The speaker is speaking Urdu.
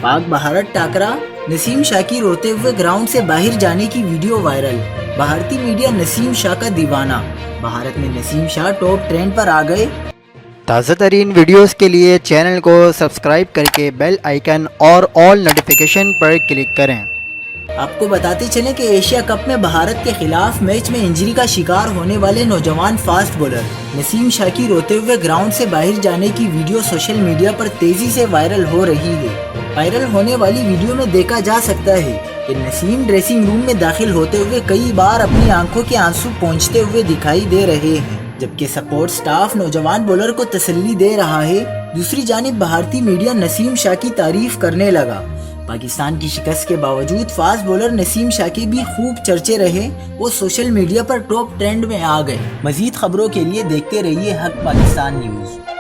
پاک بھارت ٹاکرا، نسیم شاہ کی روتے ہوئے گراؤنڈ سے باہر جانے کی ویڈیو وائرل۔ بھارتی میڈیا نسیم شاہ کا دیوانہ، بھارت میں نسیم شاہ ٹاپ ٹرینڈ پر آ گئے۔ تازہ ترین ویڈیوز کے لیے چینل کو سبسکرائب کر کے بیل آئیکن اور آل نوٹیفیکیشن پر کلک کریں۔ آپ کو بتاتے چلیں کہ ایشیا کپ میں بھارت کے خلاف میچ میں انجری کا شکار ہونے والے نوجوان فاسٹ بولر نسیم شاہ کی روتے ہوئے گراؤنڈ سے باہر جانے کی ویڈیو سوشل میڈیا پر تیزی سے وائرل ہو رہی ہے۔ وائرل ہونے والی ویڈیو میں دیکھا جا سکتا ہے کہ نسیم ڈریسنگ روم میں داخل ہوتے ہوئے کئی بار اپنی آنکھوں کے آنسو پونچھتے ہوئے دکھائی دے رہے ہیں، جبکہ سپورٹ سٹاف نوجوان بولر کو تسلی دے رہا ہے۔ دوسری جانب بھارتی میڈیا نسیم شاہ کی تعریف کرنے لگا۔ پاکستان کی شکست کے باوجود فاسٹ بولر نسیم شاہ کے بھی خوب چرچے رہے، وہ سوشل میڈیا پر ٹاپ ٹرینڈ میں آ گئے۔ مزید خبروں کے لیے دیکھتے رہیے حق پاکستان نیوز۔